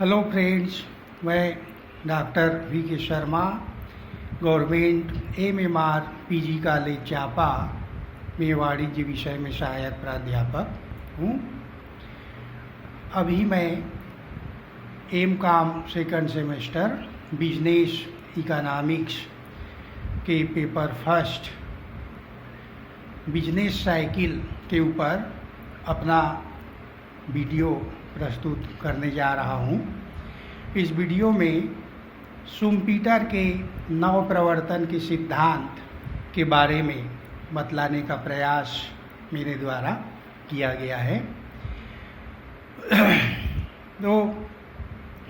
Hello friends, मैं doctor V के Sharma government MMR PG college चापा में वाणिज्य विषय में सहायक प्राध्यापक हूँ। अभी मैं MCom second semester business economics के पेपर फर्स्ट बिजनेस साइकिल के ऊपर अपना वीडियो प्रस्तुत करने जा रहा हूँ। इस वीडियो में शुम्पीटर के नव प्रवर्तन के सिद्धांत के बारे में बतलाने का प्रयास मेरे द्वारा किया गया है। तो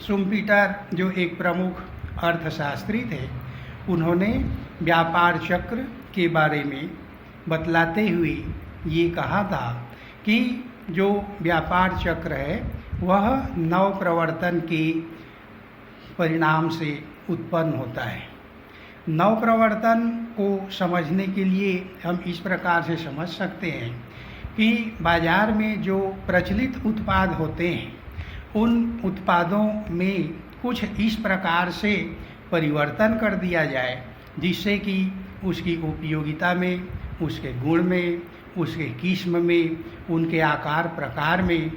शुम्पीटर जो एक प्रमुख अर्थशास्त्री थे, उन्होंने व्यापार चक्र के बारे में बतलाते हुए ये कहा था कि जो व्यापार चक्र है वह नव प्रवर्तन के परिणाम से उत्पन्न होता है। नव प्रवर्तन को समझने के लिए हम इस प्रकार से समझ सकते हैं कि बाजार में जो प्रचलित उत्पाद होते हैं, उन उत्पादों में कुछ इस प्रकार से परिवर्तन कर दिया जाए जिससे कि उसकी उपयोगिता में, उसके गुण में, उसके किस्म में, उनके आकार प्रकार में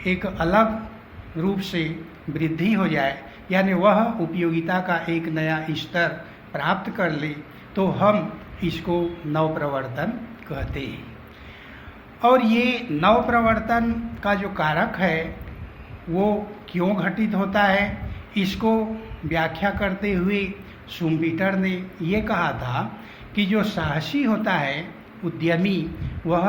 एक अलग रूप से वृद्धि हो जाए, यानी वह उपयोगिता का एक नया स्तर प्राप्त कर ले, तो हम इसको नव प्रवर्तन कहते हैं। और ये नव प्रवर्तन का जो कारक है वो क्यों घटित होता है, इसको व्याख्या करते हुए शुम्पीटर ने ये कहा था कि जो साहसी होता है, उद्यमी, वह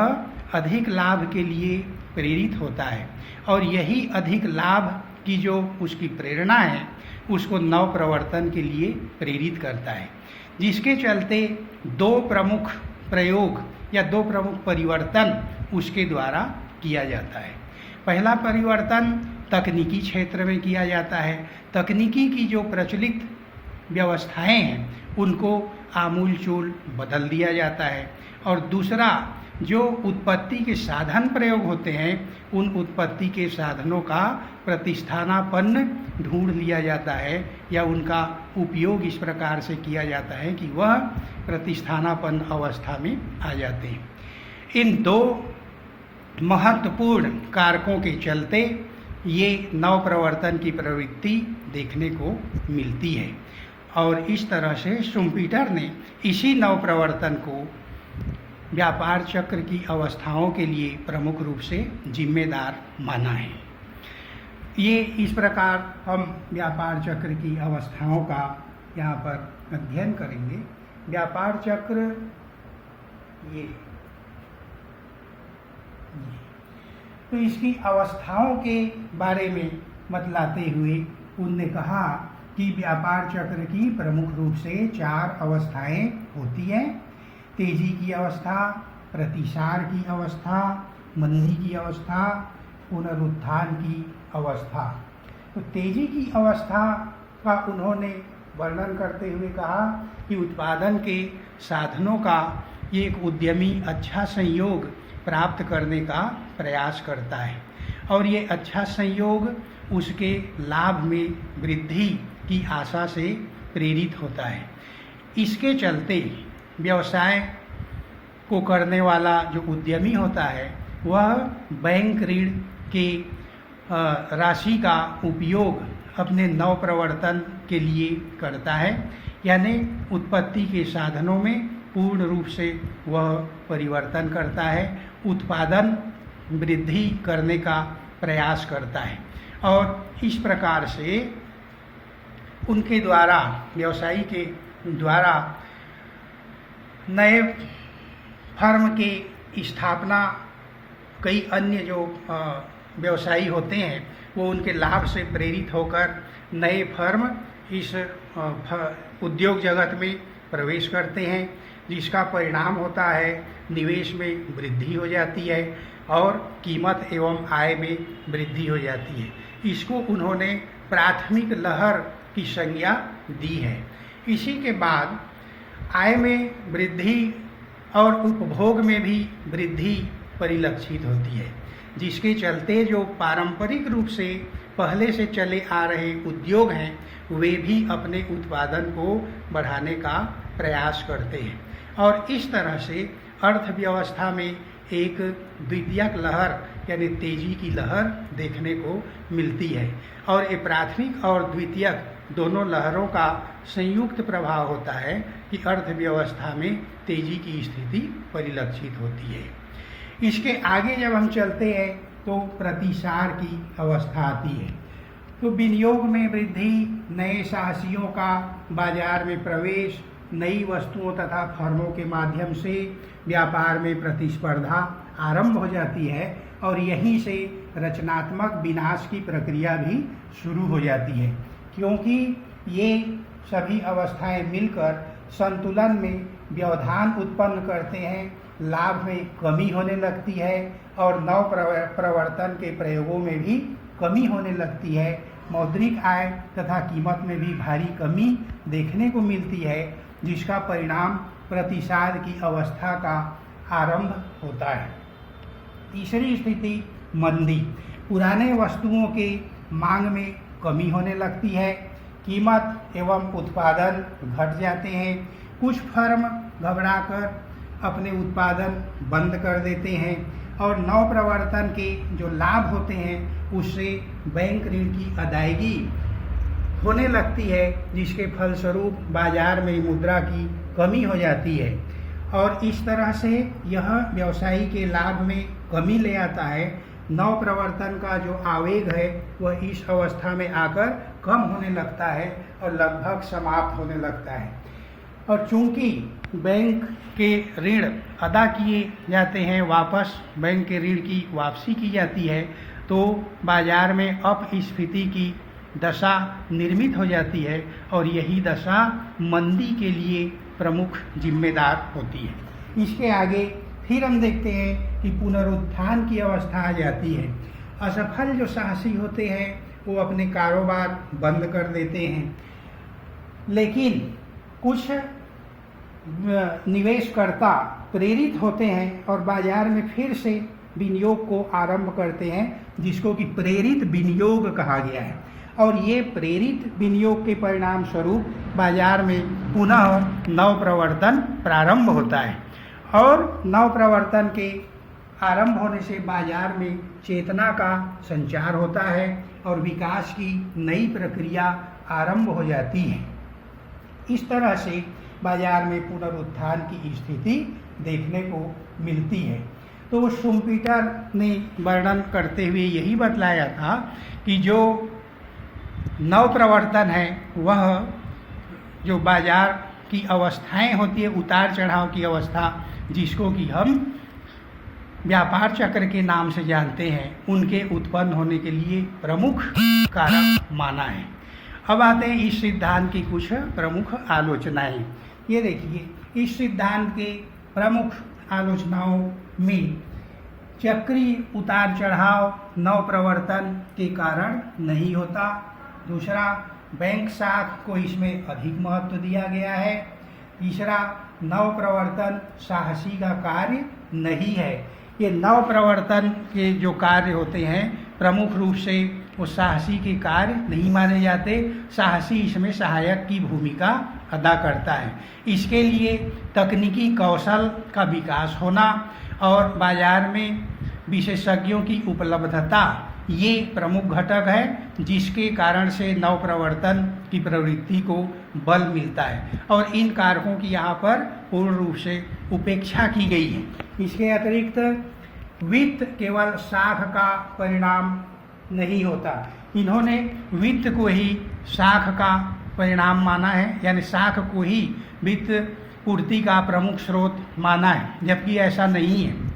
अधिक लाभ के लिए प्रेरित होता है और यही अधिक लाभ की जो उसकी प्रेरणा है उसको नव प्रवर्तन के लिए प्रेरित करता है, जिसके चलते दो प्रमुख प्रयोग या दो प्रमुख परिवर्तन उसके द्वारा किया जाता है। पहला परिवर्तन तकनीकी क्षेत्र में किया जाता है। तकनीकी की जो प्रचलित व्यवस्थाएं हैं उनको आमूलचूल बदल दिया जाता है। और दूसरा, जो उत्पत्ति के साधन प्रयोग होते हैं, उन उत्पत्ति के साधनों का प्रतिस्थानापन्न ढूंढ लिया जाता है या उनका उपयोग इस प्रकार से किया जाता है कि वह प्रतिस्थानापन्न अवस्था में आ जाते हैं। इन दो महत्वपूर्ण कारकों के चलते ये नव प्रवर्तन की प्रवृत्ति देखने को मिलती है और इस तरह से शुम्पीटर ने इसी नव प्रवर्तन को व्यापार चक्र की अवस्थाओं के लिए प्रमुख रूप से जिम्मेदार माना है। ये इस प्रकार हम व्यापार चक्र की अवस्थाओं का यहाँ पर अध्ययन करेंगे। व्यापार चक्र ये तो इसकी अवस्थाओं के बारे में बतलाते हुए उनने कहा कि व्यापार चक्र की प्रमुख रूप से 4 अवस्थाएं होती हैं। तेजी की अवस्था, प्रतिसार की अवस्था, मंदी की अवस्था, पुनरुत्थान की अवस्था। तो तेजी की अवस्था का उन्होंने वर्णन करते हुए कहा कि उत्पादन के साधनों का एक उद्यमी अच्छा संयोग प्राप्त करने का प्रयास करता है और ये अच्छा संयोग उसके लाभ में वृद्धि की आशा से प्रेरित होता है। इसके चलते व्यवसाय को करने वाला जो उद्यमी होता है वह बैंक ऋण के राशि का उपयोग अपने नव प्रवर्तन के लिए करता है, यानी उत्पत्ति के साधनों में पूर्ण रूप से वह परिवर्तन करता है, उत्पादन वृद्धि करने का प्रयास करता है और इस प्रकार से उनके द्वारा, व्यवसायी के द्वारा नए फर्म की स्थापना कई अन्य जो व्यवसायी होते हैं वो उनके लाभ से प्रेरित होकर नए फर्म इस उद्योग जगत में प्रवेश करते हैं, जिसका परिणाम होता है निवेश में वृद्धि हो जाती है और कीमत एवं आय में वृद्धि हो जाती है। इसको उन्होंने प्राथमिक लहर की संज्ञा दी है। इसी के बाद आय में वृद्धि और उपभोग में भी वृद्धि परिलक्षित होती है, जिसके चलते जो पारंपरिक रूप से पहले से चले आ रहे उद्योग हैं वे भी अपने उत्पादन को बढ़ाने का प्रयास करते हैं और इस तरह से अर्थव्यवस्था में एक द्वितीयक लहर यानी तेजी की लहर देखने को मिलती है और ये प्राथमिक और द्वितीयक दोनों लहरों का संयुक्त प्रभाव होता है कि अर्थव्यवस्था में तेजी की स्थिति परिलक्षित होती है। इसके आगे जब हम चलते हैं तो प्रतिसार की अवस्था आती है। तो विनियोग में वृद्धि, नए साहसियों का बाजार में प्रवेश, नई वस्तुओं तथा फर्मों के माध्यम से व्यापार में प्रतिस्पर्धा आरंभ हो जाती है और यहीं से रचनात्मक विनाश की प्रक्रिया भी शुरू हो जाती है, क्योंकि ये सभी अवस्थाएं मिलकर संतुलन में व्यवधान उत्पन्न करते हैं, लाभ में कमी होने लगती है और नव प्रवर्तन के प्रयोगों में भी कमी होने लगती है। मौद्रिक आय तथा कीमत में भी भारी कमी देखने को मिलती है, जिसका परिणाम प्रतिसाद की अवस्था का आरंभ होता है। तीसरी स्थिति मंदी। पुराने वस्तुओं के मांग में कमी होने लगती है, कीमत एवं उत्पादन घट जाते हैं। कुछ फर्म घबराकर अपने उत्पादन बंद कर देते हैं और नव प्रवर्तन के जो लाभ होते हैं उससे बैंक ऋण की अदायगी होने लगती है, जिसके फलस्वरूप बाजार में मुद्रा की कमी हो जाती है और इस तरह से यह व्यवसायी के लाभ में कमी ले आता है। नव प्रवर्तन का जो आवेग है वह इस अवस्था में आकर कम होने लगता है और लगभग समाप्त होने लगता है। और चूंकि बैंक के ऋण अदा किए जाते हैं, वापस बैंक के ऋण की वापसी की जाती है, तो बाजार में अपस्फीति की दशा निर्मित हो जाती है और यही दशा मंदी के लिए प्रमुख जिम्मेदार होती है। इसके आगे फिर हम देखते हैं कि पुनरुत्थान की अवस्था आ जाती है। असफल जो साहसी होते हैं वो अपने कारोबार बंद कर देते हैं, लेकिन कुछ निवेशकर्ता प्रेरित होते हैं और बाजार में फिर से विनियोग को आरंभ करते हैं, जिसको कि प्रेरित विनियोग कहा गया है। और ये प्रेरित विनियोग के परिणाम स्वरूप बाजार में पुनः नव प्रवर्तन प्रारंभ होता है और नव प्रवर्तन के आरंभ होने से बाजार में चेतना का संचार होता है और विकास की नई प्रक्रिया आरंभ हो जाती है। इस तरह से बाजार में पुनरुत्थान की स्थिति देखने को मिलती है। तो शुम्पीटर ने वर्णन करते हुए यही बतलाया था कि जो नव प्रवर्तन है वह जो बाजार की अवस्थाएं होती है, उतार चढ़ाव की अवस्था, जिसको कि हम व्यापार चक्र के नाम से जानते हैं, उनके उत्पन्न होने के लिए प्रमुख कारक माना है। अब आते हैं इस सिद्धांत की कुछ प्रमुख आलोचनाएं। ये देखिए, इस सिद्धांत के प्रमुख आलोचनाओं में चक्रीय उतार चढ़ाव नव प्रवर्तन के कारण नहीं होता। दूसरा, बैंक साख को इसमें अधिक महत्व दिया गया है। तीसरा, नव प्रवर्तन साहसी का कार्य नहीं है। ये नव प्रवर्तन के जो कार्य होते हैं प्रमुख रूप से वो साहसी के कार्य नहीं माने जाते। साहसी इसमें सहायक की भूमिका अदा करता है। इसके लिए तकनीकी कौशल का विकास होना और बाजार में विशेषज्ञों की उपलब्धता ये प्रमुख घटक है, जिसके कारण से नव प्रवर्तन की प्रवृत्ति को बल मिलता है और इन कारकों की यहाँ पर पूर्ण रूप से उपेक्षा की गई है। इसके अतिरिक्त वित्त केवल साख का परिणाम नहीं होता। इन्होंने वित्त को ही साख का परिणाम माना है, यानी साख को ही वित्त पूर्ति का प्रमुख स्रोत माना है, जबकि ऐसा नहीं है।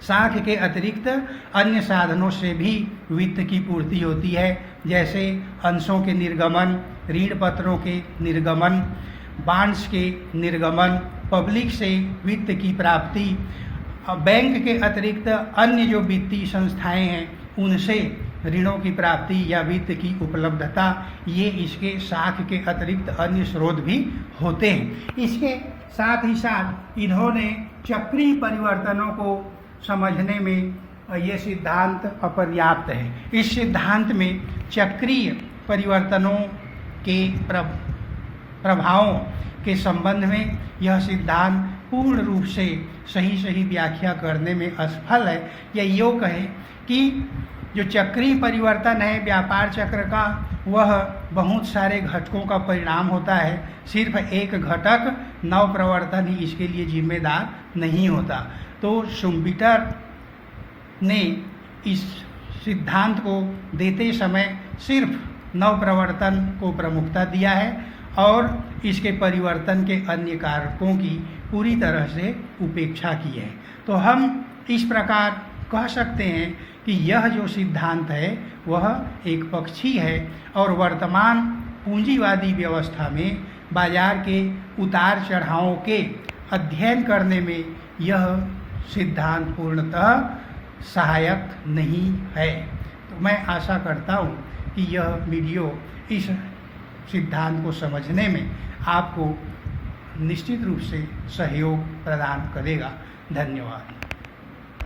साख के अतिरिक्त अन्य साधनों से भी वित्त की पूर्ति होती है, जैसे अंशों के निर्गमन, ऋण पत्रों के निर्गमन, बांड्स के निर्गमन, पब्लिक से वित्त की प्राप्ति। बैंक के अतिरिक्त अन्य जो वित्तीय संस्थाएं हैं उनसे ऋणों की प्राप्ति या वित्त की उपलब्धता, ये इसके साख के अतिरिक्त अन्य स्रोत भी होते हैं। इसके साथ ही साथ इन्होंने चक्रीय परिवर्तनों को समझने में ये सिद्धांत अपर्याप्त है। इस सिद्धांत में चक्रीय परिवर्तनों के प्रभावों के संबंध में यह सिद्धांत पूर्ण रूप से सही व्याख्या करने में असफल है। या यूँ कहें कि जो चक्रीय परिवर्तन है व्यापार चक्र का, वह बहुत सारे घटकों का परिणाम होता है। सिर्फ एक घटक नवप्रवर्तन ही इसके लिए जिम्मेदार नहीं होता। तो शुम्पीटर ने इस सिद्धांत को देते समय सिर्फ नवप्रवर्तन को प्रमुखता दिया है और इसके परिवर्तन के अन्य कारकों की पूरी तरह से उपेक्षा की है। तो हम इस प्रकार कह सकते हैं कि यह जो सिद्धांत है वह एक पक्षी है और वर्तमान पूंजीवादी व्यवस्था में बाजार के उतार चढ़ावों के अध्ययन करने में यह सिद्धांत पूर्णतः सहायक नहीं है। तो मैं आशा करता हूँ कि यह वीडियो इस सिद्धांत को समझने में आपको निश्चित रूप से सहयोग प्रदान करेगा। धन्यवाद।